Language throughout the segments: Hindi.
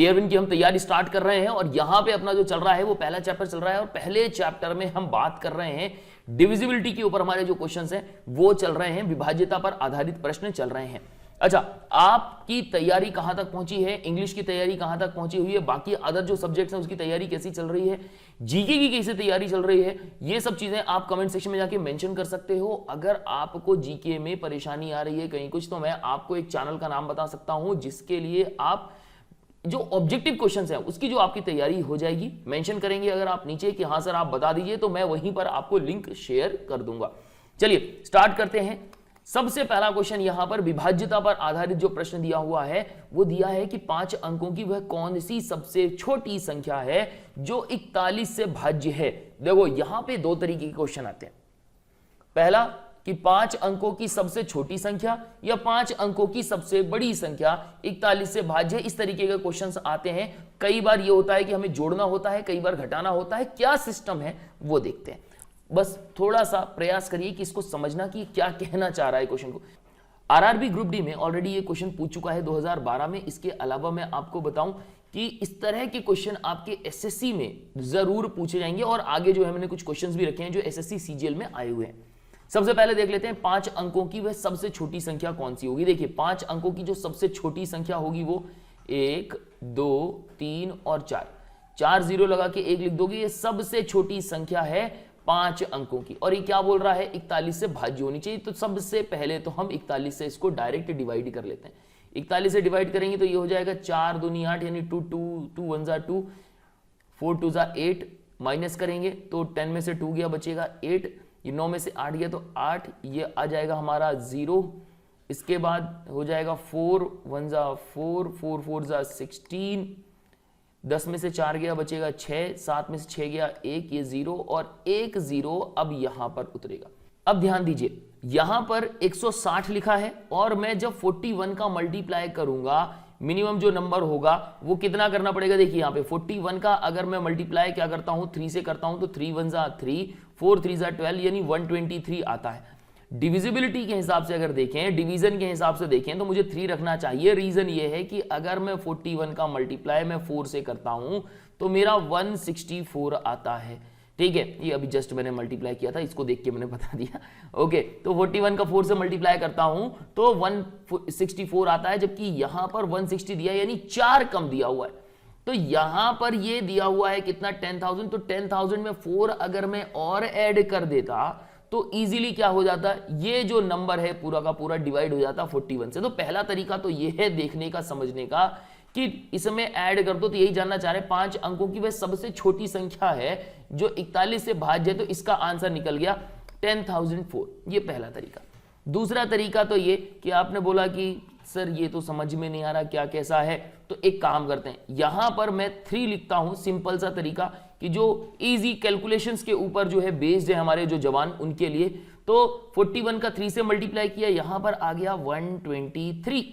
टियर 1 की हम तैयारी स्टार्ट कर रहे हैं और यहां पे अपना जो चल रहा है वो पहला चैप्टर चल रहा है और पहले चैप्टर में हम बात कर रहे हैं डिविजिबिलिटी के ऊपर। हमारे जो क्वेश्चंस हैं वो चल रहे हैं, विभाज्यता पर आधारित प्रश्न चल रहे हैं। अच्छा, आपकी तैयारी कहां तक पहुंची है, इंग्लिश की तैयारी कहां तक पहुंची हुई है, बाकी अदर जो सब्जेक्ट्स हैं उसकी तैयारी कैसी चल रही है, जीके की कैसी तैयारी चल रही है, ये सब चीजें आप कमेंट सेक्शन में जाके मेंशन कर सकते हो। अगर आपको जीके में परेशानी आ रही है कहीं कुछ, तो मैं आपको एक चैनल का नाम बता सकता हूं जिसके लिए आप जो ऑब्जेक्टिव क्वेश्चंस हैं उसकी जो आपकी तैयारी हो जाएगी, मेंशन करेंगे अगर आप नीचे कि हां सर आप बता दीजिए, तो मैं वहीं पर आपको लिंक शेयर कर दूंगा। चलिए स्टार्ट करते हैं। सबसे पहला क्वेश्चन यहां पर विभाज्यता पर आधारित जो प्रश्न दिया हुआ है वो दिया है कि 5 अंकों की वह कौन सी सबसे छोटी संख्या है जो 41 से भाज्य है। देखो यहां पे दो तरीके के क्वेश्चन आते हैं। पहला कि 5 अंकों की सबसे छोटी संख्या या 5 अंकों की सबसे बड़ी संख्या 41 से भाज्य है, इस तरीके के क्वेश्चंस आते हैं। कई बार यह होता है कि हमें जोड़ना होता है, कई बार घटाना होता है। क्या सिस्टम है वो देखते हैं। बस थोड़ा सा प्रयास करिए कि इसको समझना कि क्या कहना चाह रहा है क्वेश्चन को। आरआरबी ग्रुप डी में ऑलरेडी ये क्वेश्चन पूछ चुका है 2012 में। इसके अलावा मैं आपको बताऊं कि इस तरह के क्वेश्चन आपके एसएससी में जरूर पूछे जाएंगे और आगे जो है मैंने कुछ क्वेश्चंस भी रखे हैं जो एसएससी सीजीएल में आए हुए हैं। सबसे पहले देख लेते हैं 5 अंकों की वह सबसे छोटी संख्या कौन सी होगी। देखिए 5 अंकों की जो सबसे छोटी संख्या होगी वो 1, 2, 3 और 4। 4 जीरो लगा के 1 लिख दोगे, ये सबसे छोटी संख्या है 5 अंकों की। और ये क्या बोल रहा है, 41 से भाज्य होनी चाहिए। तो सबसे पहले तो हम 41 से इसको डायरेक्ट डिवाइड कर लेते हैं। 41 से डिवाइड करेंगे तो ये हो जाएगा 4 दूनी 8 यानी 2 2 1 जा 2, 4 2 जा 8। माइनस करेंगे तो 10 में से 2 गया बचेगा 8, ये 9 में से 8 गया तो 8, ये आ जाएगा हमारा 0। इसके बाद हो जाएगा 4 1 जा 4, 4 4 जा 16, 10 में से 4 गया बचेगा 6, 7 में से 6 गया 1, ये 0 और 1 0 अब यहां पर उतरेगा। अब ध्यान दीजिए यहां पर 160 लिखा है और मैं जब 41 का मल्टीप्लाई करूंगा मिनिमम जो नंबर होगा वो कितना करना पड़ेगा। देखिए यहां पे 41 का अगर मैं मल्टीप्लाई क्या करता हूं 3 से करता हूं तो 3 1 जा 3, 4 3 जा 12 यानी 123 आता है। डिविजिबिलिटी के हिसाब से अगर देखें, डिवीजन के हिसाब से देखें तो मुझे 3 रखना चाहिए। रीजन ये है कि अगर मैं 41 का मल्टीप्लाई मैं 4 से करता हूं तो मेरा 164 आता है। ठीक है, ये अभी जस्ट मैंने मल्टीप्लाई किया था, इसको देख के मैंने बता दिया। ओके, तो 41 का 4 से मल्टीप्लाई करता हूं तो 164 आता है, जबकि यहां पर 160 दिया यानी 4 कम दिया हुआ है। तो यहां पर ये दिया हुआ है कितना 10,000, तो 10,000 में 4 अगर मैं और ऐड कर देता तो इजीली क्या हो जाता, ये जो नंबर है पूरा का पूरा डिवाइड हो जाता 41 से। तो पहला तरीका तो ये है देखने का, समझने का कि इसमें ऐड कर दो। तो यही जानना चाह रहे 5 अंकों की वह सबसे छोटी संख्या है जो 41 से भाज्य है, तो इसका आंसर निकल गया 10,004। ये पहला तरीका। दूसरा तरीका तो ये कि आपने बोला कि सर ये तो समझ में नहीं आ रहा क्या कैसा है, तो एक काम करते हैं यहां पर मैं 3 लिखता हूं। सिंपल सा तरीका कि जो इजी कैलकुलेशंस के ऊपर जो है बेस्ड है हमारे जो जवान उनके लिए। तो 41 का 3 से मल्टीप्लाई किया, यहां पर आ गया 123।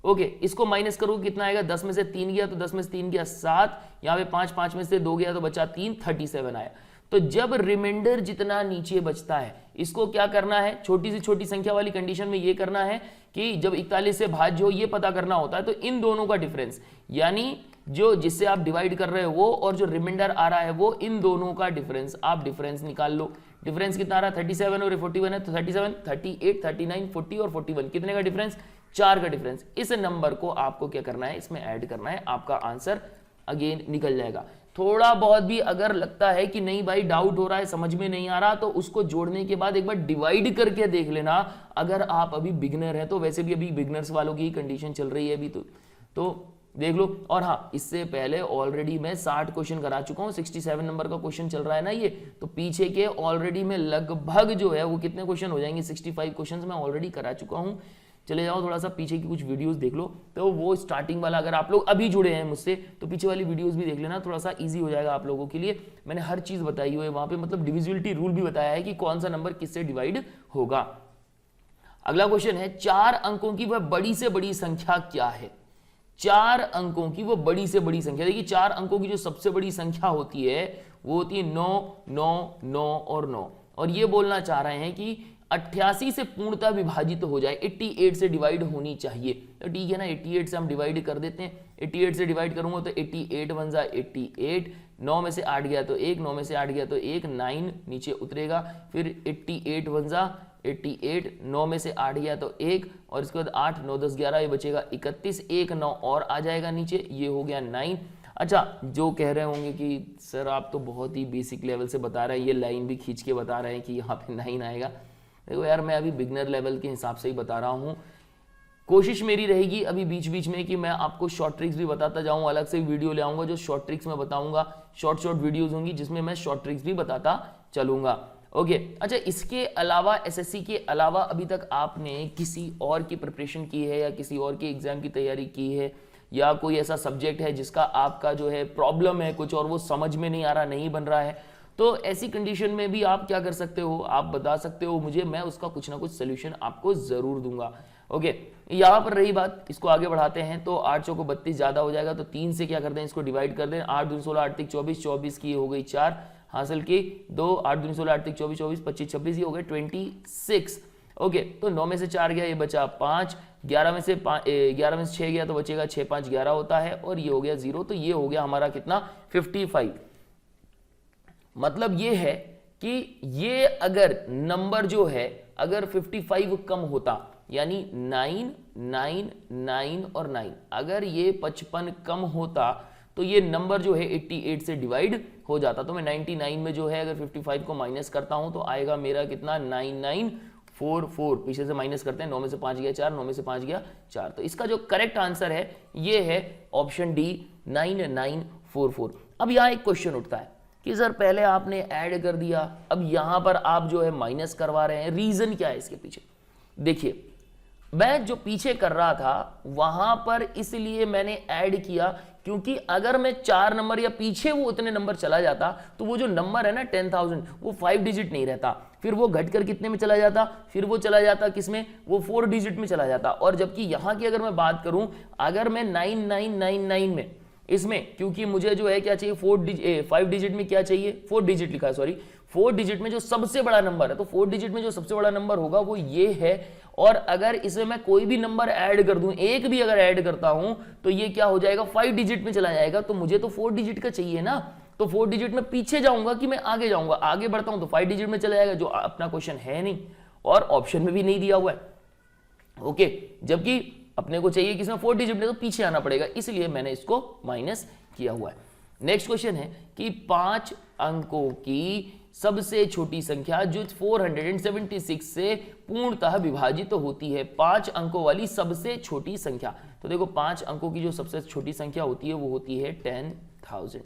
ओके, इसको माइनस करो कितना आएगा, 10 में से 3 गया तो 10 में से 3 गया 7, यहां पे 5, 5 में से 2 गया तो बचा 3, 37 आया। तो जब रिमाइंडर जितना नीचे बचता है इसको क्या करना है, छोटी से छोटी संख्या वाली कंडीशन में ये करना है कि जब 41 से भाज्य हो ये पता करना होता है। तो इन दोनों का डिफरेंस यानी जो जिससे आप डिवाइड कर रहे हो वो और जो रिमाइंडर आ रहा है वो, इन दोनों का डिफरेंस आप डिफरेंस निकाल लो। डिफरेंस कितना आ रहा है 37 और 41 है, तो 37, 38, 39, 40 और 41 कितने का डिफरेंस, 4 का डिफरेंस। इस नंबर को आपको क्या करना है, इसमें ऐड करना है, आपका आंसर अगेन निकल जाएगा। थोड़ा बहुत भी अगर लगता है कि नहीं भाई डाउट हो रहा है, समझ में नहीं आ रहा, तो उसको जोड़ने के बाद एक बार डिवाइड करके देख लेना। अगर आप अभी बिगनर है तो वैसे भी अभी बिगनर्स वालों की कंडीशन चल रही है अभी तो देख लो। और हाँ, इससे पहले ऑलरेडी मैं 60 क्वेश्चन करा चुका हूँ, 67 नंबर का क्वेश्चन चल रहा है ना ये, तो पीछे के ऑलरेडी में लगभग जो है वो कितने क्वेश्चन हो जाएंगे, 65 क्वेश्चन मैं ऑलरेडी करा चुका हूँ। चले जाओ थोड़ा सा पीछे की कुछ वीडियोस देख लो, तो वो स्टार्टिंग वाला अगर आप लोग अभी जुड़े हैं मुझसे तो पीछे वाली वीडियोस भी देख लेना, थोड़ा सा इजी हो जाएगा आप लोगों के लिए। मैंने हर चीज बताई हुई है वहां पे, मतलब डिविजिबिलिटी रूल भी बताया है कि कौन सा नंबर किससे डिवाइड होगा। अगला क्वेश्चन है 4 अंकों की वह बड़ी से बड़ी संख्या क्या है। 4 अंकों की वो बड़ी से बड़ी संख्या, देखिए 4 अंकों की जो सबसे बड़ी संख्या होती है वो होती है 9, 9, 9 और 9। और ये बोलना चाह रहे हैं कि 88 से पूर्णतः विभाजित हो जाए, 88 से डिवाइड होनी चाहिए, तो ठीक है ना, 88 से हम डिवाइड कर देते हैं। 88 से डिवाइड करूंगा तो 88 बन जा 88, 9 में से 8 गया तो 1, 9 में से 8 गया तो 1, 9 नीचे उतरेगा, फिर 88 बन जा 88, 9 में से 8 गया तो 1, और इसके बाद 8, 9, 10, 11, ये बचेगा 31, 1, 9 और आ जाएगा नीचे, ये हो गया 9। अच्छा, जो कह रहे होंगे कि सर आप तो बहुत ही बेसिक लेवल से बता रहे हैं, ये लाइन भी खींच के बता रहे हैं कि यहाँ पे 9 आएगा। देखो यार, मैं अभी बिगनर लेवल के हिसाब से ही बता रहा हूँ। कोशिश मेरी रहेगी अभी बीच बीच में कि मैं आपको शॉर्ट ट्रिक्स भी बताता जाऊँ, अलग से वीडियो ले आऊँगा जो शॉर्ट ट्रिक्स मैं बताऊँगा, शॉर्ट वीडियोज़ होंगी जिसमें मैं शॉर्ट ट्रिक्स भी बताता चलूँगा। ओके, अच्छा, इसके अलावा एसएससी के अलावा अभी तक आपने किसी और की प्रिपरेशन की है या किसी और के एग्जाम की तैयारी की है, या कोई ऐसा सब्जेक्ट है जिसका आपका जो है प्रॉब्लम है कुछ और वो समझ में नहीं आ रहा, नहीं बन रहा है, तो ऐसी कंडीशन में भी आप क्या कर सकते हो, आप बता सकते हो मुझे, मैं उसका कुछ ना कुछ सोल्यूशन आपको जरूर दूंगा। ओके, यहाँ पर रही बात, इसको आगे बढ़ाते हैं। तो 8 चौको 32 ज्यादा हो जाएगा, तो 3 से क्या करते हैं, इसको डिवाइड कर दें। 8 दूनी 16, 8 तिक 24, 24 की हो गई 4 हासिल की 2, 8 दूनी 16, 8 तिक 24, 24, 25, 26, ये हो गए 26। ओके, तो 9 में से 4 गया, ये बचा 5, 11 में से 6 गया तो बचेगा 6, 5, 11 होता है, और ये हो गया 0, तो ये हो गया हमारा कितना, 55। मतलब ये है कि ये अगर नंबर जो है अगर 55 कम होता, यानी 9, 9, 9 और 9, अगर ये 55 कम होता तो ये नंबर जो है 88 से डिवाइड हो जाता। तो मैं 99 में जो है अगर 55 को माइनस करता हूं तो आएगा मेरा कितना, 9944। पीछे से माइनस करते हैं, 9 में से 5 गया 4, 9 में से 5 गया 4, तो इसका जो करेक्ट आंसर है ये है ऑप्शन डी, 9944। अब यहां एक क्वेश्चन उठता है कि सर पहले आपने ऐड कर दिया, अब यहां पर आप जो है माइनस करवा रहे हैं, रीजन क्या है इसके पीछे? देखिए, मैं जो पीछे कर रहा था वहां पर इसलिए मैंने ऐड किया क्योंकि अगर मैं 4 नंबर या पीछे वो उतने नंबर चला जाता तो वो जो नंबर है ना 10,000, वो 5 डिजिट नहीं रहता, फिर वो घटकर कितने में चला जाता, फिर वो चला जाता किसमें, वो 4 डिजिट में चला जाता। और जबकि यहां की अगर मैं बात करूं, अगर मैं 9999 में इसमें, क्योंकि मुझे जो है क्या चाहिए, 5 डिजिट में क्या चाहिए, 4 डिजिट लिखा है, सॉरी 4 डिजिट में जो सबसे बड़ा नंबर है, तो 4 डिजिट में जो सबसे बड़ा नंबर होगा वो ये है। और अगर इसमें मैं कोई भी नंबर ऐड कर दूं, एक भी अगर ऐड करता हूं तो ये क्या हो जाएगा, 5 डिजिट में चला जाएगा। तो मुझे तो 4 डिजिट का चाहिए ना, तो 4 डिजिट में पीछे जाऊंगा कि मैं आगे जाऊंगा, आगे बढ़ता हूं तो 5 डिजिट में चला जाएगा, जो अपना क्वेश्चन है नहीं और ऑप्शन में भी नहीं दिया हुआ है। ओके, जबकि अपने को चाहिए किसमें, 4 डिजिट में, तो पीछे आना पड़ेगा, इसलिए मैंने इसको माइनस किया हुआ है। नेक्स्ट क्वेश्चन है कि 5 अंकों की सबसे छोटी संख्या जो 476 से पूर्णतः विभाजित तो होती है, 5 अंकों वाली सबसे छोटी संख्या। तो देखो 5 अंकों की जो सबसे छोटी संख्या होती है वो होती है 10,000।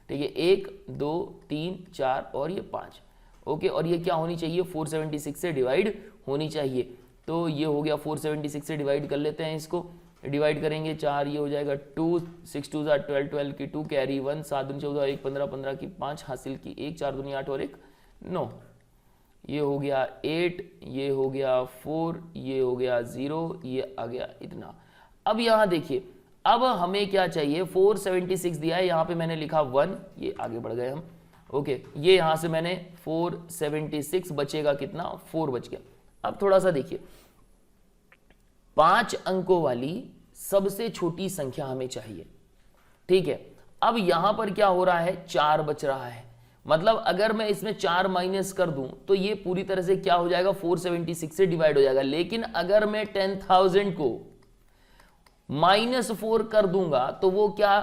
ठीक है, 1, 2, 3, 4 और ये 5। ओके, और ये क्या होनी चाहिए, 476 से डिवाइड होनी चाहिए। तो ये हो गया 476 से डिवाइड कर लेते हैं, इसको डिवाइड करेंगे 4, ये हो जाएगा 2, 6 2 12, 12 की 2 कैरी 1, 7 दूनी 14, 1 15, 15 की 5 हासिल की 1, 4 दूनी 8 और 1 9, ये हो गया 8, ये हो गया 4, ये हो गया 0, ये आ गया इतना। अब यहां देखिए, अब हमें क्या चाहिए, 476 दिया है, यहां पे मैंने लिखा 1, ये आगे बढ़ गए हम। ओके, ये यहां से मैंने 476 बचेगा कितना, 4 बच गया। अब थोड़ा सा देखिए, 5 अंकों वाली सबसे छोटी संख्या हमें चाहिए। ठीक है, अब यहां पर क्या हो रहा है, 4 बच रहा है, मतलब अगर मैं इसमें 4 माइनस कर दूं तो ये पूरी तरह से क्या हो जाएगा, 476 से डिवाइड हो जाएगा। लेकिन अगर मैं 10,000 को -4 कर दूंगा तो वो क्या,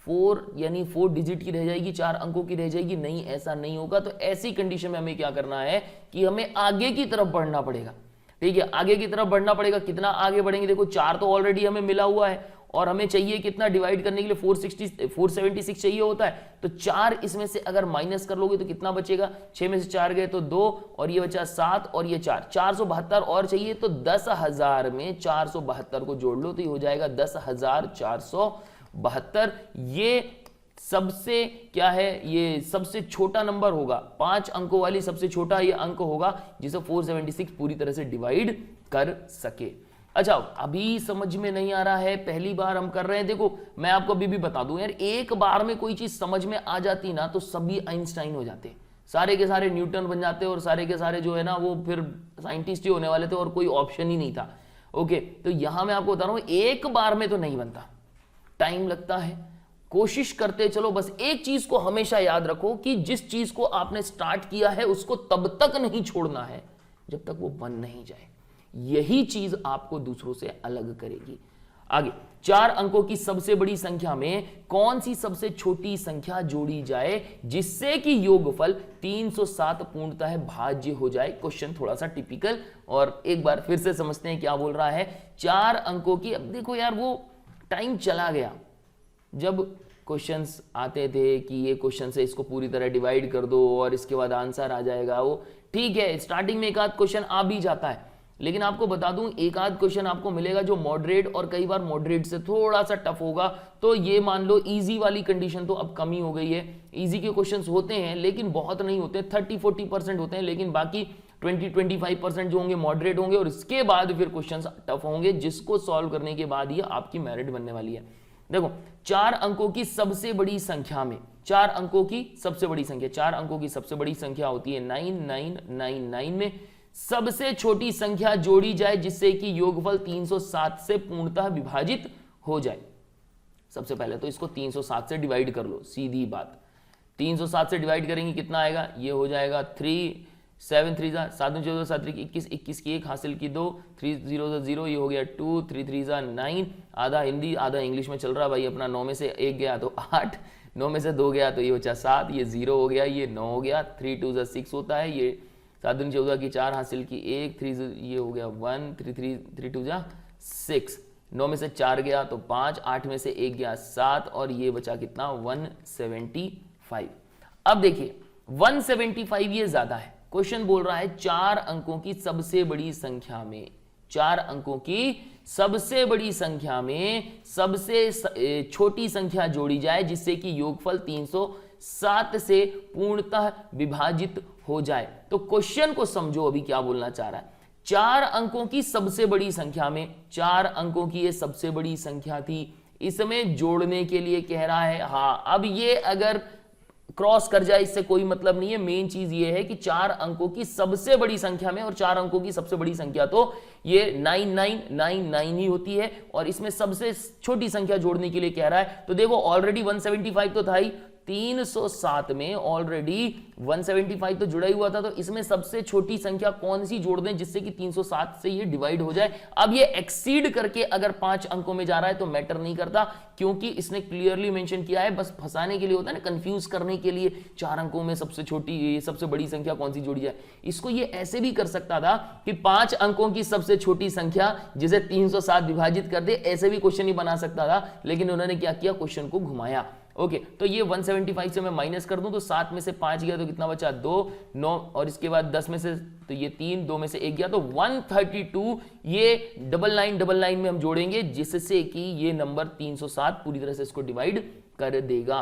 4 यानी 4 डिजिट की रह जाएगी, 4 अंकों की रह जाएगी, नहीं, ऐसा नहीं होगा। तो ऐसी कंडीशन में हमें क्या करना है कि हमें आगे की तरफ बढ़ना पड़ेगा। ठीक है, आगे की तरफ बढ़ना पड़ेगा। कितना आगे बढ़ेंगे, देखो 4 तो ऑलरेडी हमें मिला हुआ है और हमें चाहिए कितना, डिवाइड करने के लिए 476 चाहिए होता है। तो 4 इसमें से अगर माइनस कर लोगे तो कितना बचेगा, 6 में से 4 गए तो 2 और ये बचा 7 और ये 4, 472 और चाहिए। तो 10,000 में 472 को जोड़ लो तो ये हो जाएगा 10,472। ये सबसे क्या है, ये सबसे छोटा नंबर होगा, 5 अंकों वाली सबसे छोटा ये अंक होगा जिसे 476 पूरी तरह से डिवाइड कर सके। अच्छा, अभी समझ में नहीं आ रहा है, पहली बार हम कर रहे हैं। देखो मैं आपको अभी भी बता दूं यार, एक बार में कोई चीज समझ में आ जाती ना तो सभी आइंस्टाइन हो जाते, सारे के सारे न्यूटन बन जाते और सारे के सारे जो है ना वो फिर साइंटिस्ट ही होने वाले थे और कोई ऑप्शन ही नहीं था। ओके, तो यहां मैं आपको बता रहा हूं एक बार में तो नहीं बनता, टाइम लगता है, कोशिश करते चलो। बस एक चीज को हमेशा याद रखो कि जिस चीज को आपने स्टार्ट किया है उसको तब तक नहीं छोड़ना है जब तक वो बन नहीं जाए। यही चीज आपको दूसरों से अलग करेगी। आगे, 4 अंकों की सबसे बड़ी संख्या में कौन सी सबसे छोटी संख्या जोड़ी जाए जिससे कि योगफल 307 पूर्णतः भाज्य हो जाए। क्वेश्चन थोड़ा सा टिपिकल, और एक बार फिर से समझते हैं क्या बोल रहा है। 4 अंकों की, अब देखो यार वो टाइम चला गया जब क्वेश्चंस आते थे कि ये क्वेश्चन से इसको पूरी तरह डिवाइड कर दो और इसके बाद आंसर आ जाएगा। वो ठीक है, स्टार्टिंग में एक आध क्वेश्चन आ भी जाता है, लेकिन आपको बता दूं एक आध क्वेश्चन आपको मिलेगा जो मॉडरेट और कई बार मॉडरेट से थोड़ा सा टफ होगा। तो ये मान लो इजी वाली कंडीशन तो अब कम ही हो गई है। इजी के क्वेश्चंस होते हैं लेकिन बहुत नहीं होते, 30-40% होते हैं, लेकिन बाकी 20-25% जो होंगे मॉडरेट होंगे और इसके बाद फिर क्वेश्चंस टफ होंगे जिसको सॉल्व करने के बाद ही आपकी मेरिट बनने वाली है। देखो, 4 अंकों की सबसे बड़ी संख्या में, 4 अंकों की सबसे बड़ी संख्या, 4 अंकों की सबसे बड़ी संख्या होती है 9999 में सबसे छोटी संख्या जोड़ी जाए जिससे कि योगफल 307 से पूर्णतः विभाजित हो जाए। सबसे पहले तो इसको 307 से डिवाइड कर लो, सीधी बात। 307 से डिवाइड करेंगे कितना आएगा, ये हो जाएगा 3 7 3 7 14 7 21 21 की 1 हासिल की 2 3 0 0, ये हो गया 2 3 3 9। आधा हिंदी आधा इंग्लिश में चल रहा भाई अपना। 9 में से 1 गया तो 8, 9 में से 2 गया तो ये बचा 7, ये 0 हो गया, ये 9 हो गया। 3 2 6 होता है, ये 7 दूनी 14 की 4 हासिल की 1 3, ये हो गया 1 3 3 3 2 6। 9 में से 4 गया तो 5, 8 में से 1 गया 7, और ये बचा कितना 175। अब देखिए 175 ये ज्यादा है। क्वेश्चन बोल रहा है 4 अंकों की सबसे बड़ी संख्या में, 4 अंकों की सबसे बड़ी संख्या में सबसे छोटी संख्या जोड़ी जाए जिससे कि योगफल 307 से पूर्णतः विभाजित हो जाए। तो क्वेश्चन को समझो अभी क्या बोलना चाह रहा है। 4 अंकों की सबसे बड़ी संख्या में, 4 अंकों की ये सबसे बड़ी संख्या थी, इसमें जोड़ने के लिए कह रहा है। हाँ, अब ये अगर क्रॉस कर जाए इससे कोई मतलब नहीं है। मेन चीज ये है कि 4 अंकों की सबसे बड़ी संख्या में, और 4 अंकों की सबसे बड़ी संख्या तो ये 9999 ही होती है, और इसमें सबसे छोटी संख्या जोड़ने के लिए कह रहा है। तो देखो ऑलरेडी 175 तो था ही, 307 में ऑलरेडी 175 तो जुड़ा ही हुआ था, तो इसमें सबसे छोटी संख्या कौन सी जोड़ दें जिससे कि 307 से ये डिवाइड हो जाए। अब ये एक्सीड करके अगर 5 अंकों में जा रहा है तो मैटर नहीं करता, क्योंकि इसने क्लियरली मेंशन किया है, बस फंसाने के लिए होता है ना, कंफ्यूज करने के लिए। 4 अंकों में सबसे छोटी सबसे बड़ी संख्या कौन सी जोड़ी जाए। इसको ये ऐसे भी कर सकता था कि 5 अंकों की सबसे छोटी संख्या जिसे 307 विभाजित कर दे, ऐसे भी क्वेश्चन ही बना सकता था, लेकिन उन्होंने क्या किया, क्वेश्चन को घुमाया। ओके, तो ये 175 से मैं माइनस कर दूं तो 7 में से 5 गया तो कितना बचा 2, 9, और इसके बाद 10 में से तो ये 3, 2 में से 1 गया तो 132। ये 9999 में हम जोड़ेंगे जिससे कि ये नंबर 307 पूरी तरह से इसको डिवाइड कर देगा।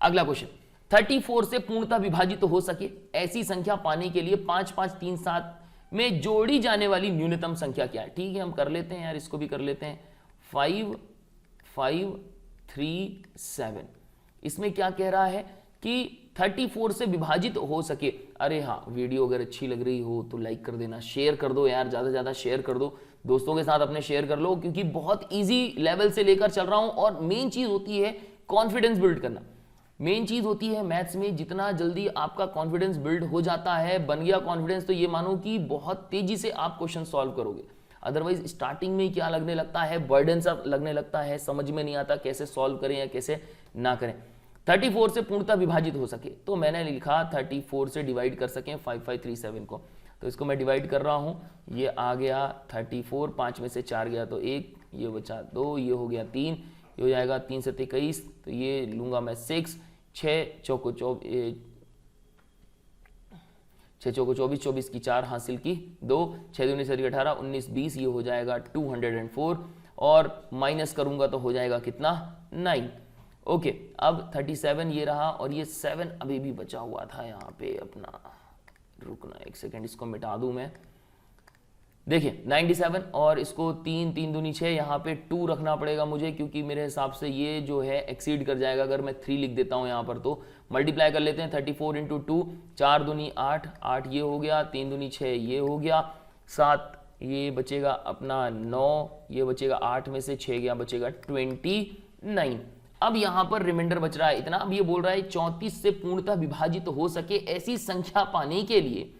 अगला क्वेश्चन, 34 से पूर्णतः विभाजित हो सके ऐसी संख्या पाने के लिए 5 5 3 7 में जोड़ी जाने वाली न्यूनतम संख्या क्या है। ठीक है, हम कर लेते हैं यार, इसको भी कर लेते हैं। 5 5 3 7। इसमें क्या कह रहा है कि 34 से विभाजित हो सके। अरे हाँ, वीडियो अगर अच्छी लग रही हो तो लाइक कर देना, शेयर कर दो यार, ज्यादा से ज्यादा शेयर कर दो, दोस्तों के साथ अपने शेयर कर लो, क्योंकि बहुत इजी लेवल से लेकर चल रहा हूं। और मेन चीज होती है कॉन्फिडेंस बिल्ड करना। मेन चीज होती है मैथ्स में, जितना जल्दी आपका कॉन्फिडेंस बिल्ड हो जाता है, बन गया कॉन्फिडेंस, तो ये मानो कि बहुत तेजी से आप क्वेश्चन सॉल्व करोगे। अदरवाइज स्टार्टिंग में क्या लगने लगता है, बर्डन सा लगने लगता है, समझ में नहीं आता कैसे सॉल्व करें या कैसे ना करें। 34 से पूर्णतः विभाजित हो सके, तो मैंने लिखा 34 से डिवाइड कर सकें 5537 को, तो इसको मैं डिवाइड कर रहा हूं। ये आ गया 34, 5 में से 4 गया तो 1, ये बचा 2, ये हो गया 3, ये हो जाएगा 3 से 23, तो ये लूंगा मैं 6, 6 चौको 24, 24 की 4 हासिल की 2, 6 दूनी 18, 19 20, ये हो जाएगा 204, और माइनस करूंगा तो हो जाएगा कितना 9। ओके, अब 37 ये रहा, और ये 7 अभी भी बचा हुआ था यहाँ पे अपना। रुकना एक सेकेंड, इसको मिटा दूं मैं। देखिए 97 और इसको 3 3 दूनी 6, यहाँ पे 2 रखना पड़ेगा मुझे, क्योंकि मेरे हिसाब से ये जो है एक्सीड कर जाएगा अगर मैं 3 लिख देता हूँ यहाँ पर। तो मल्टीप्लाई कर लेते हैं, 34 इंटू 2, 4 दूनी 8, 8 ये हो गया, 3 दूनी 6 ये हो गया, 7 ये बचेगा अपना 9, ये बचेगा 8 में से 6 गया, बचेगा 29। अब यहाँ पर रिमाइंडर बच रहा है इतना। अब ये बोल रहा है 34 से पूर्णतः विभाजित हो सके ऐसी संख्या पाने के लिए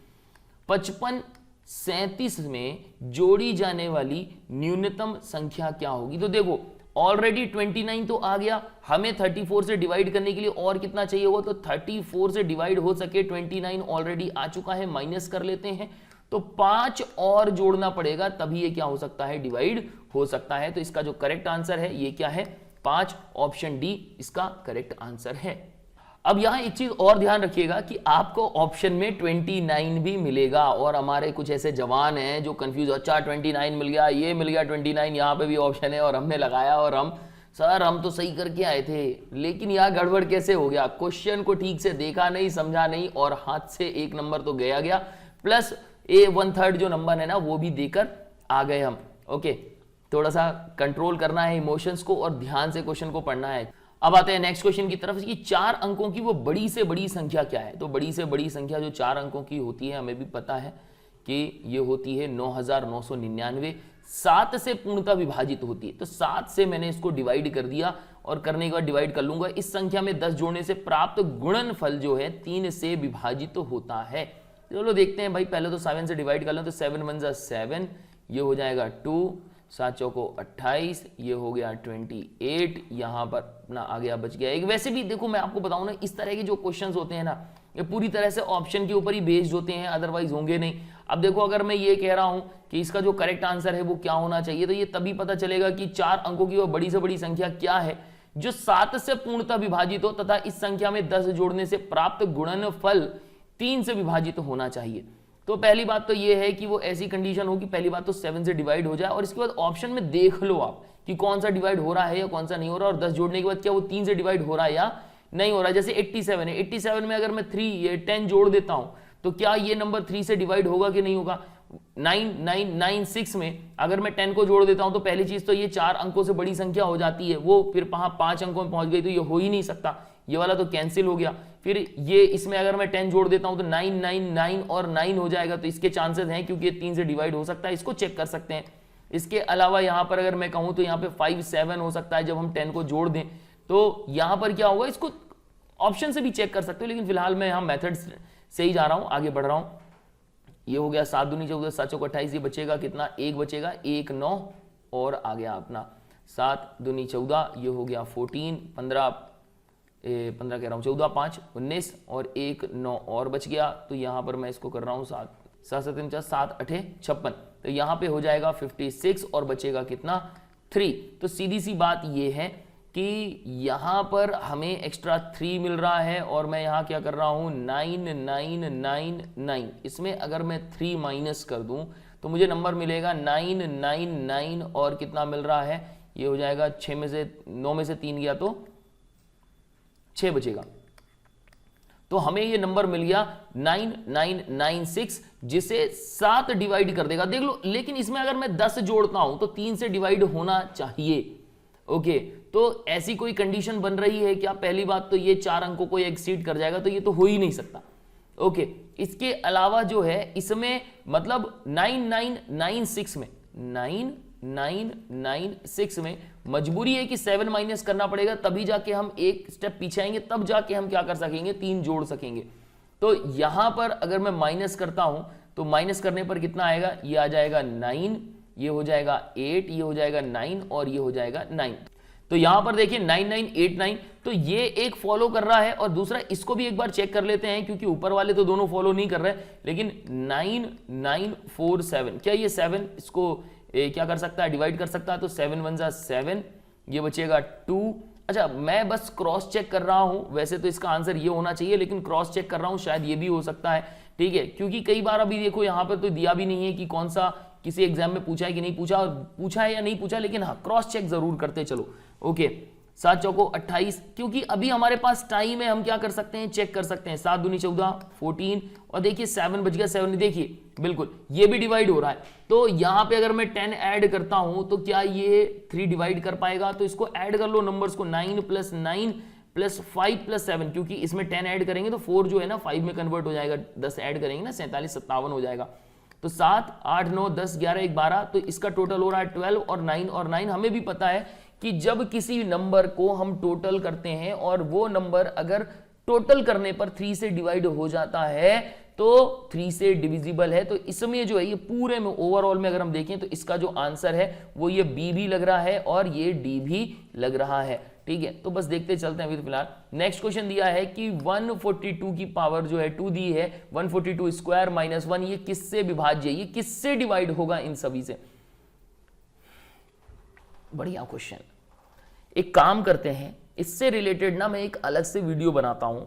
55 37 में जोड़ी जाने वाली न्यूनतम संख्या क्या होगी। तो देखो ऑलरेडी 29 तो आ गया, हमें 34 से डिवाइड करने के लिए और कितना चाहिए होगा, तो 34 से डिवाइड हो सके 29 ऑलरेडी आ चुका है, माइनस कर लेते हैं, तो 5 और जोड़ना पड़ेगा, तभी ये क्या हो सकता है, डिवाइड हो सकता है। तो इसका जो करेक्ट आंसर है ये क्या है, 5, ऑप्शन डी इसका करेक्ट आंसर है। अब यहां एक चीज और ध्यान रखिएगा कि आपको ऑप्शन में 29 भी मिलेगा, और हमारे कुछ ऐसे जवान हैं जो कंफ्यूज, अच्छा 29 मिल गया, ये मिल गया 29, यहां पे भी ऑप्शन है और हमने लगाया, और हम तो सही करके आए थे, लेकिन यहां गड़बड़ कैसे हो गया, क्वेश्चन को ठीक से देखा नहीं, समझा नहीं, और हाथ से 1 नंबर तो गया, प्लस 1/3 जो नंबर है ना वो भी देकर आ गए हम। ओके, थोड़ा सा कंट्रोल करना है इमोशंस को और ध्यान से क्वेश्चन को पढ़ना है। अब आते हैं नेक्स्ट क्वेश्चन की तरफ कि 4 अंकों की वो बड़ी से बड़ी संख्या क्या है। तो बड़ी से बड़ी संख्या जो 4 अंकों की होती है, हमें भी पता है कि ये होती है 9999, 7 से पूर्णतः विभाजित होती है। तो 7 से मैंने इसको डिवाइड कर दिया, और करने के बाद डिवाइड कर लूंगा, इस संख्या में 10 जोड़ने से प्राप्त गुणनफल जो है 3 से विभाजित होता है। चलो देखते हैं भाई, पहले तो 7 से डिवाइड कर लें, तो 7 1 जा 7, ये हो जाएगा 2, 7 चौको 28, ये हो गया 28, यहाँ पर अपना आ गया, बच गया 1। वैसे भी देखो मैं आपको बताऊं ना, इस तरह के जो क्वेश्चंस होते हैं ना, ये पूरी तरह से ऑप्शन के ऊपर ही बेस्ड होते हैं, अदरवाइज होंगे नहीं। अब देखो अगर मैं ये कह रहा हूं कि इसका जो करेक्ट आंसर है वो क्या होना चाहिए, तो ये तभी पता चलेगा कि 4 अंकों की वो बड़ी से बड़ी संख्या क्या है जो 7 से पूर्णतः विभाजित हो, तथा इस संख्या में 10 जोड़ने से प्राप्त गुणनफल 3 से विभाजित होना चाहिए। तो पहली बात तो ये है कि वो ऐसी कंडीशन हो कि पहली बात तो 7 से डिवाइड हो जाए, और इसके बाद ऑप्शन में देख लो आप कि कौन सा डिवाइड हो रहा है या कौन सा नहीं हो रहा, और 10 जोड़ने के बाद क्या वो 3 से डिवाइड हो रहा है या नहीं हो रहा है। जैसे 87 है, 87 में अगर मैं 10 जोड़ देता हूं तो क्या ये नंबर 3 से डिवाइड होगा कि नहीं होगा। 9996 में अगर मैं 10 को जोड़ देता हूं तो पहली चीज तो ये 4 अंकों से बड़ी संख्या हो जाती है, वो फिर 5 अंकों में पहुंच गई, तो ये हो ही नहीं सकता, ये वाला तो कैंसिल हो गया। फिर ये इसमें अगर मैं 10 जोड़ देता हूं तो 999 और 9 हो जाएगा, तो इसके चांसेस हैं क्योंकि ये 3 से डिवाइड हो सकता है, इसको चेक कर सकते हैं। इसके अलावा यहां पर अगर मैं कहूं तो यहां पे 5 7 हो सकता है जब हम 10 को जोड़ दें, तो यहां पर क्या होगा, इसको ऑप्शन से भी चेक कर सकते हो, लेकिन फिलहाल मैं यहां मेथड से ही जा रहा हूं, आगे बढ़ रहा हूं। ये हो गया 7 दूनी 14, 7 चौको 28, ये बचेगा कितना, 1 बचेगा, 1 9, और आ गया अपना 7 दूनी 14, ये हो गया 14, 15 कह रहा हूँ 14 5 19, और 1 9 और बच गया। तो यहाँ पर मैं इसको कर रहा हूँ 7 7 7 7 8 56, तो यहाँ पे हो जाएगा 56, और बचेगा कितना, 3। तो सीधी सी बात ये है कि यहाँ पर हमें एक्स्ट्रा 3 मिल रहा है, और मैं यहाँ क्या कर रहा हूँ 9999, इसमें अगर मैं 3 माइनस कर दूं तो मुझे नंबर मिलेगा 999, और कितना मिल रहा है, ये हो जाएगा 6 में से 9 में से 3 गया तो 6 बचेगा। तो हमें ये नंबर मिल गया 9996, जिसे 7 डिवाइड कर देगा, देख लो। लेकिन इसमें अगर मैं 10 जोड़ता हूं तो 3 से डिवाइड होना चाहिए। ओके, तो ऐसी कोई कंडीशन बन रही है क्या, पहली बात तो ये 4 अंकों को एक्सीड कर जाएगा, तो ये तो हो ही नहीं सकता। ओके, इसके अलावा जो है इसमें मतलब 9996 में 996 में मजबूरी है कि 7 माइनस करना पड़ेगा, तभी जाके हम एक स्टेप पीछे आएंगे, तब जाके हम क्या कर सकेंगे, 3 जोड़ सकेंगे। तो यहां पर अगर मैं माइनस करता हूं तो माइनस करने पर कितना आएगा, ये आ जाएगा 9, ये हो जाएगा 8, ये हो जाएगा 9, और ये हो जाएगा 9। तो यहां पर देखिए 9989, तो ये एक फॉलो कर रहा है, और दूसरा इसको भी एक बार चेक कर लेते हैं क्योंकि ऊपर वाले तो दोनों फॉलो नहीं कर रहे, लेकिन 9947, क्या ये 7 इसको क्या कर सकता है, डिवाइड कर सकता है। तो 7 1 जा 7, ये बचेगा 2। अच्छा, मैं बस क्रॉस चेक कर रहा हूं, वैसे तो इसका आंसर ये होना चाहिए, लेकिन क्रॉस चेक कर रहा हूं, शायद ये भी हो सकता है, ठीक है, क्योंकि कई बार अभी देखो यहां पर तो दिया भी नहीं है कि कौन सा किसी एग्जाम में पूछा है कि नहीं पूछा, और पूछा है या नहीं पूछा, लेकिन हाँ क्रॉस चेक जरूर करते चलो। ओके, 7 चौको 28, क्योंकि अभी हमारे पास टाइम है, हम क्या कर सकते हैं, चेक कर सकते हैं। 7 दूनी 14, 14, और देखिए 7 बच गया, 7 देखिए बिल्कुल ये भी डिवाइड हो रहा है। तो यहां पे अगर मैं 10 ऐड करता हूं तो क्या ये 3 डिवाइड कर पाएगा? तो इसको ऐड कर लो नंबर्स को, 9 + 9 + 5 + 7, क्योंकि इसमें 10 ऐड करेंगे तो 4 जो है ना 5 में कन्वर्ट हो जाएगा, 10 ऐड करेंगे ना 47 57 हो जाएगा। तो 7 8 9 10 11 1 12, तो इसका टोटल हो रहा है 12 और 9 और 9। हमें भी पता है कि जब किसी नंबर को हम टोटल करते हैं और वो नंबर अगर टोटल करने पर 3 से डिवाइड हो जाता है तो 3 से डिविजिबल है। तो इसमें जो है ये पूरे में ओवरऑल में अगर हम देखें तो इसका जो आंसर है वो ये बी भी लग रहा है और ये डी भी लग रहा है। ठीक है, तो बस देखते चलते हैं अभी फिलहाल। नेक्स्ट क्वेश्चन दिया है कि 142 की पावर जो है 2 दी है, 142 स्क्वायर माइनस 1, ये किससे विभाज्य है, ये किससे डिवाइड होगा इन सभी से? बढ़िया क्वेश्चन। एक काम करते हैं, इससे रिलेटेड ना मैं एक अलग से वीडियो बनाता हूं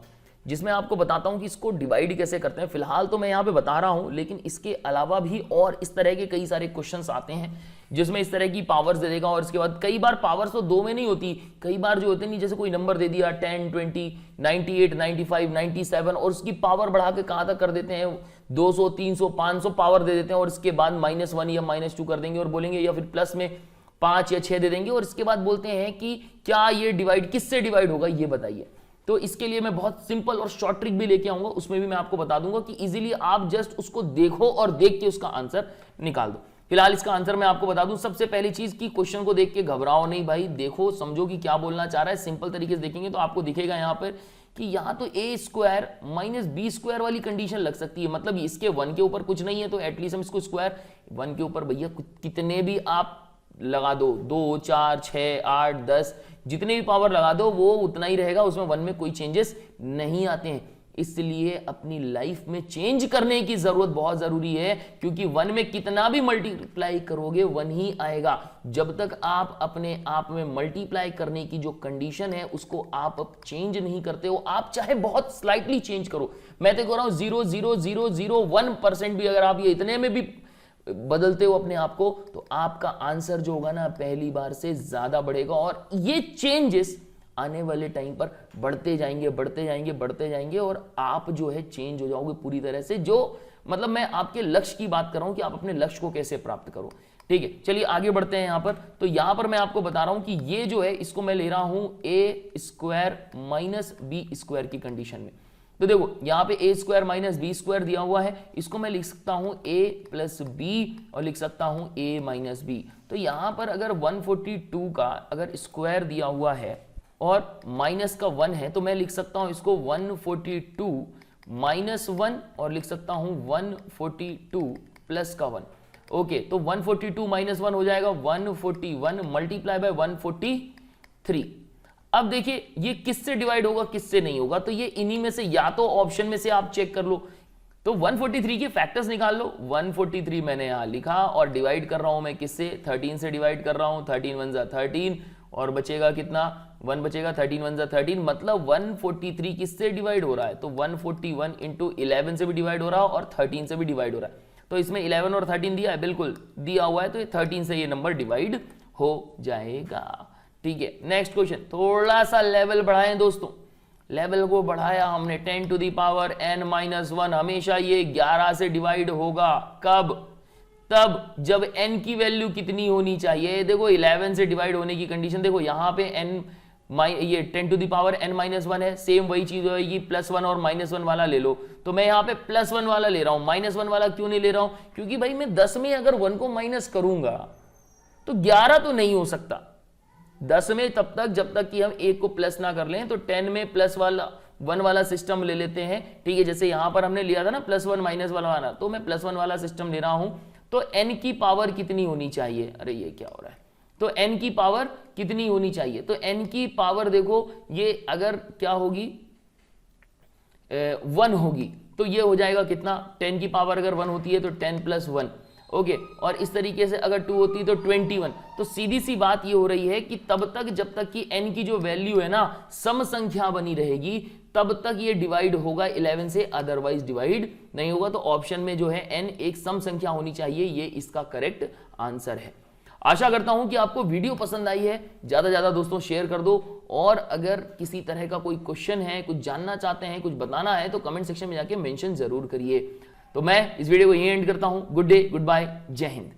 जिसमें आपको बताता हूं कि इसको डिवाइड कैसे करते हैं। फिलहाल तो मैं यहां पे बता रहा हूं, लेकिन इसके अलावा भी और इस तरह के कई सारे क्वेश्चंस आते हैं जिसमें इस तरह की पावर्स दे देगा। और इसके बाद कई बार पावर्स तो 2 में नहीं होती, कई बार जो होते नहीं, जैसे कोई नंबर दे दिया 10 20 98 95 97 और उसकी पावर बढ़ा के कहां तक कर देते हैं 200 300 500 पावर दे देते हैं, और इसके बाद -1 या -2 कर देंगे और बोलेंगे, या फिर प्लस में 5 या 6 दे देंगे, और इसके बाद बोलते हैं कि क्या ये डिवाइड किससे डिवाइड होगा ये बताइए। तो इसके लिए मैं बहुत सिंपल और शॉर्ट ट्रिक भी लेके आऊंगा, उसमें भी मैं आपको बता दूंगा कि इजीली आप जस्ट उसको देखो और देख के उसका आंसर निकाल दो। फिलहाल इसका आंसर मैं आपको बता दूं। सबसे पहली चीज कि क्वेश्चन को देख के घबराओ नहीं भाई, देखो समझो कि क्या बोलना चाह रहा है। सिंपल तरीके से देखेंगे तो आपको दिखेगा यहां पर कि यहां तो a square minus B square वाली कंडीशन लग सकती है, मतलब इसके 1 के ऊपर कुछ नहीं है तो एटलीस्ट हम इसको स्क्वायर 1 के ऊपर भैया कितने भी आप लगा दो, 2 4 6 8 10 जितने भी पावर लगा दो वो उतना ही रहेगा, उसमें 1 में कोई चेंजेस नहीं आते हैं। इसलिए अपनी लाइफ में चेंज करने की जरूरत बहुत जरूरी है, क्योंकि 1 में कितना भी मल्टीप्लाई करोगे 1 ही आएगा। जब तक आप अपने आप में मल्टीप्लाई करने की जो कंडीशन है उसको आप चेंज नहीं करते हो, आप चाहे बहुत स्लाइटली चेंज करो, मैं तो कह रहा हूं 0.0001% भी अगर आप ये इतने में भी बदलते हो अपने आप को, तो आपका आंसर जो होगा ना पहली बार से ज्यादा बढ़ेगा। और ये चेंजेस आने वाले टाइम पर बढ़ते जाएंगे बढ़ते जाएंगे बढ़ते जाएंगे, और आप जो है चेंज हो जाओगे पूरी तरह से। जो मतलब मैं आपके लक्ष्य की बात कर रहा हूं कि आप अपने लक्ष्य को कैसे प्राप्त करो। ठीक है, चलिए आगे बढ़ते हैं। यहां पर तो यहां पर मैं आपको बता रहा हूं कि ये जो है इसको मैं ले रहा हूं a square minus B square की कंडीशन में। तो देखो यहां पे a square minus B square दिया हुआ है, इसको मैं लिख सकता हूं a प्लस बी और लिख सकता हूं a माइनस बी। तो यहां पर अगर 142 का अगर स्क्वायर दिया हुआ है और माइनस का 1 है तो मैं लिख सकता हूं इसको 142 माइनस 1 और लिख सकता हूं 142 प्लस का 1। ओके, तो 142 माइनस 1 हो जाएगा 141 मल्टीप्लाई बाय 143। अब देखिए ये किससे डिवाइड होगा किससे नहीं होगा, तो ये इन्हीं में से या तो ऑप्शन में से आप चेक कर लो। तो 143 के फैक्टर्स निकाल लो। 143 मैंने यहां लिखा और डिवाइड कर रहा हूं मैं किससे, 13 से डिवाइड कर रहा हूं। 13 1 जा 13 और बचेगा कितना, 1 बचेगा। 13 1 जा 13, मतलब 143 किससे डिवाइड हो रहा है, तो 141 इंटू 11 से भी डिवाइड हो रहा है और 13 से भी डिवाइड हो रहा है। तो इसमें 11 और 13 दिया है, बिल्कुल दिया हुआ है, तो 13 से ये नंबर डिवाइड हो जाएगा। ठीक है, नेक्स्ट क्वेश्चन। थोड़ा सा लेवल बढ़ाएं दोस्तों, लेवल को बढ़ाया हमने। 10 टू दी पावर n-1 हमेशा ये 11 से डिवाइड होगा। कब, तब जब n की वैल्यू कितनी होनी चाहिए। देखो 11 से डिवाइड होने की कंडीशन देखो, यहां पे ये 10 टू दी पावर n-1 है, सेम वही चीज होगी, +1 और -1 वाला ले लो। तो मैं यहाँ पे +1 वाला ले रहा हूं, -1 वाला क्यों नहीं ले रहा हूं, क्योंकि भाई मैं 10 में अगर 1 को माइनस करूंगा तो 11 तो नहीं हो सकता 10 में, तब तक जब तक कि हम 1 को प्लस ना कर लें। तो 10 में +1 वाला सिस्टम ले लेते हैं। ठीक है, जैसे यहां पर हमने लिया था ना +1 माइनस वाला, तो मैं +1 वाला सिस्टम ले रहा हूं। तो n की पावर कितनी होनी चाहिए, अरे ये क्या हो रहा है, तो n की पावर कितनी होनी चाहिए, तो n की पावर देखो ये अगर क्या होगी 1 होगी तो ये हो जाएगा कितना, 10 की पावर अगर 1 होती है तो 10 + 1। ओके, और इस तरीके से अगर 2 होती है तो 21। तो सीधी सी बात ये हो रही है कि तब तक जब तक कि n की जो वैल्यू है ना सम संख्या बनी रहेगी तब तक ये डिवाइड होगा 11 से, अदरवाइज डिवाइड नहीं होगा। तो ऑप्शन में जो है n एक सम संख्या होनी चाहिए, ये इसका करेक्ट आंसर है। आशा करता हूं कि आपको वीडियो पसंद आई है, ज्यादा से ज्यादा दोस्तों शेयर कर दो, और अगर किसी तरह का कोई क्वेश्चन है, कुछ जानना चाहते हैं, कुछ बताना है तो कमेंट सेक्शन में जाके मेंशन जरूर करिए। तो मैं इस वीडियो को यहीं एंड करता हूं। गुड डे, गुड बाय, जय हिंद।